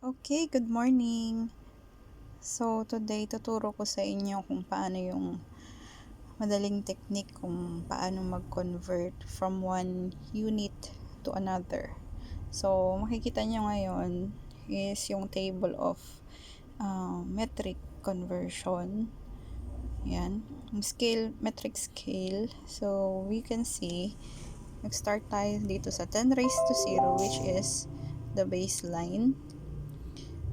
Okay, good morning. So, today tuturo ko sa inyo kung paano yung madaling technique kung paano mag-convert from one unit to another. So, makikita nyo ngayon is yung table of metric conversion. Yan. Yung scale, metric scale. So, we can see, nag-start tayo dito sa 10 raised to 0, which is the baseline.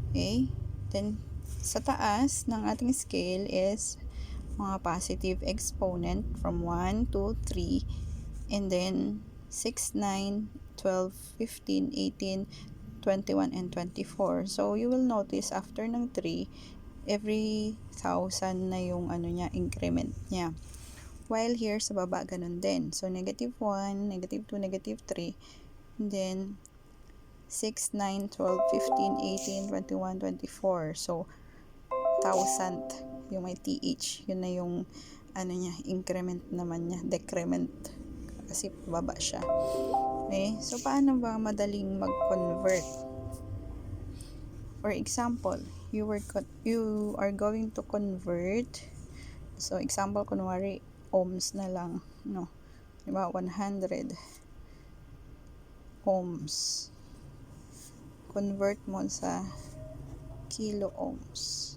Okay? Then, sa taas ng ating scale is mga positive exponent from 1, 2, 3, and then 6, 9, 12, 15, 18, 21, and 24. So, you will notice after ng 3, every 1,000 na yung increment niya. While here sa baba, ganun din. So, negative 1, negative 2, negative 3, and then 6, 9, 12, 15, 18, 21, 24. So, 1,000 yung may TH. Yun na yung increment naman niya. Decrement. Kasi baba siya. Okay? So, paano ba madaling mag-convert? For example, you are going to convert. So, example, kunwari, ohms na lang. No? Diba? 100 ohms. Convert mo sa kilo ohms.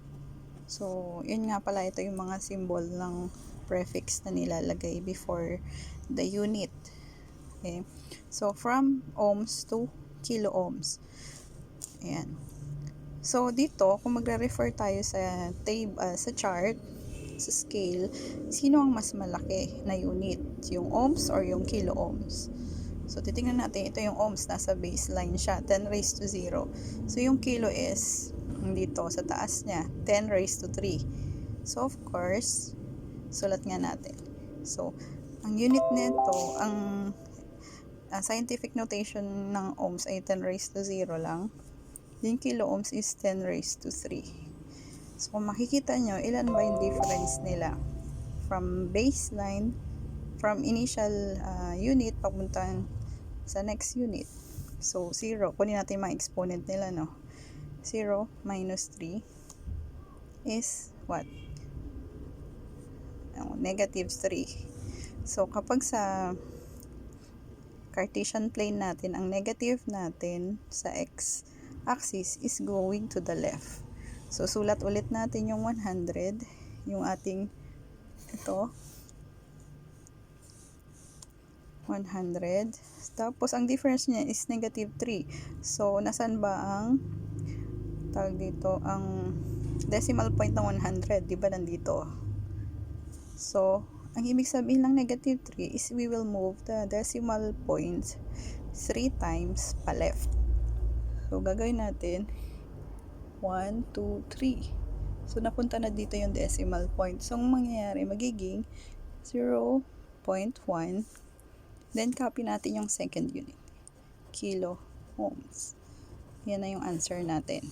So, yun nga pala, ito yung mga symbol ng prefix na nilalagay before the unit. Okay? So, from ohms to kilo ohms. Ayan. So, dito, kung magre-refer tayo sa sa chart, sa scale, sino ang mas malaki na unit? Yung ohms or yung kilo ohms? So, titingnan natin, ito yung ohms, nasa baseline siya, 10 raised to 0. So, yung kilo is, dito, sa taas niya, 10 raised to 3. So, of course, sulat nga natin. So, ang unit nito, ang scientific notation ng ohms ay 10 raised to 0 lang. Yung kilo ohms is 10 raised to 3. So, kung makikita nyo, ilan ba yung difference nila? From baseline, from initial unit, papuntang sa next unit. So, 0. Kunin natin yung mga exponent nila, no? 0 minus 3 is what? Negative 3. So, kapag sa Cartesian plane natin, ang negative natin sa x-axis is going to the left. So, sulat ulit natin yung 100, yung ating ito, 100. Tapos, ang difference niya is negative 3. So, nasan ba ang tawag dito, ang decimal point ng 100? Diba nandito? So, ang ibig sabihin ng negative 3 is we will move the decimal points 3 times pa left. So, gagawin natin 1, 2, 3. So, napunta na dito yung decimal point. So, ang mangyayari, magiging 0.1. Then, copy natin yung second unit. Kilo ohms. Yan na yung answer natin.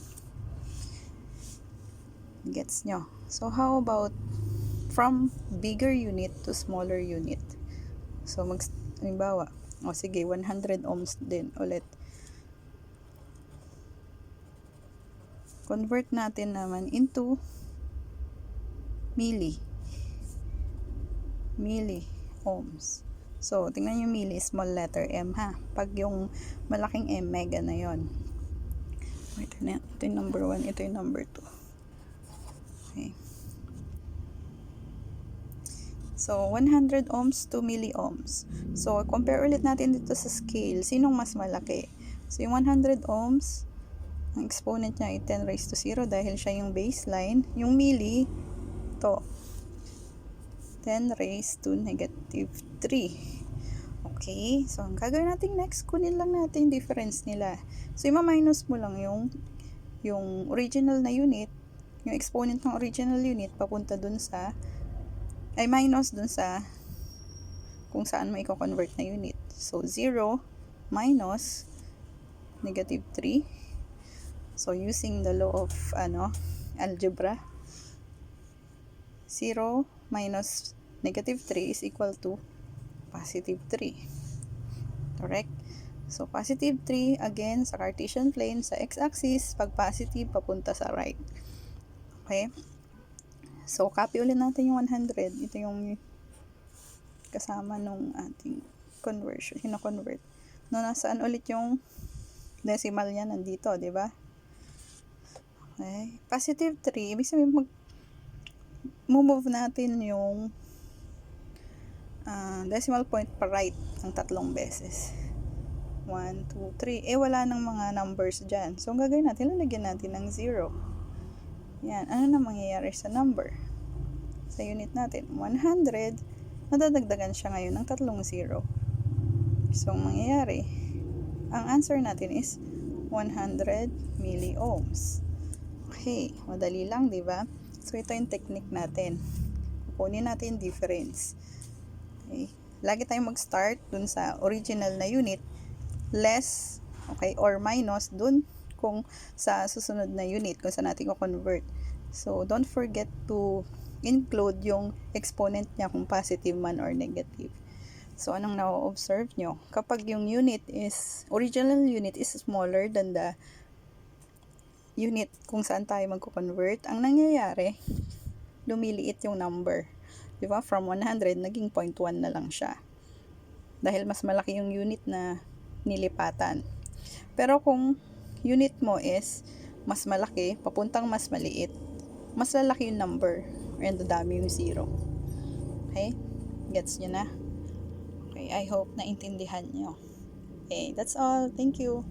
Gets nyo? So, how about from bigger unit to smaller unit? So, halimbawa, sige, 100 ohms din ulit. Convert natin naman into milli ohms. So, tingnan nyo, milli, small letter m ha. Pag yung malaking M, mega na yon. Ito yung number 1, ito yung number 2. Okay. So, 100 ohms to milli ohms. So, compare ulit natin dito sa scale. Sinong mas malaki? So, yung 100 ohms, ang exponent niya ay 10 raised to 0 dahil siya yung baseline. Yung milli, to 10 raised to negative 3. Okay, so ang gagawin natin next, kunin lang natin yung difference nila. So, ima-minus mo lang yung original na unit, yung exponent ng original unit, papunta dun sa, ay minus dun sa kung saan mo i-convert na unit. So, 0 minus negative 3. So, using the law of algebra, 0 minus negative 3 is equal to positive 3. Correct? So, positive 3, again, sa Cartesian plane, sa x-axis, pag positive, papunta sa right. Okay? So, copy ulit natin yung 100. Ito yung kasama nung ating conversion, hino-convert. No, nasaan ulit yung decimal niya? Nandito, di ba? Okay. Positive 3, ibig sabihin move natin yung decimal point pa right ng 3 beses. 1, 2, 3. Wala nang mga numbers dyan. So, ang gagawin natin, lalagyan natin ng 0. Yan. Ano na mangyayari sa number? Sa unit natin, 100, madadagdagan siya ngayon ng 3 0. So, ang mangyayari, ang answer natin is 100 milliohms. Okay, madali lang, di ba? So, ito yung technique natin. Kukunin natin difference. Okay. Lagi tayong mag-start dun sa original na unit, less, okay, or minus dun kung sa susunod na unit, kung saan natin ko-convert. So, don't forget to include yung exponent niya kung positive man or negative. So, anong na-observe nyo? Kapag yung original unit is smaller than the unit kung saan tayo magko-convert, ang nangyayari, lumiliit yung number. Diba? From 100, naging 0.1 na lang siya. Dahil mas malaki yung unit na nilipatan. Pero kung unit mo is mas malaki, papuntang mas maliit, mas lalaki yung number, and dadami yung 0. Okay? Gets nyo na? Okay, I hope na intindihan nyo. Okay, that's all. Thank you.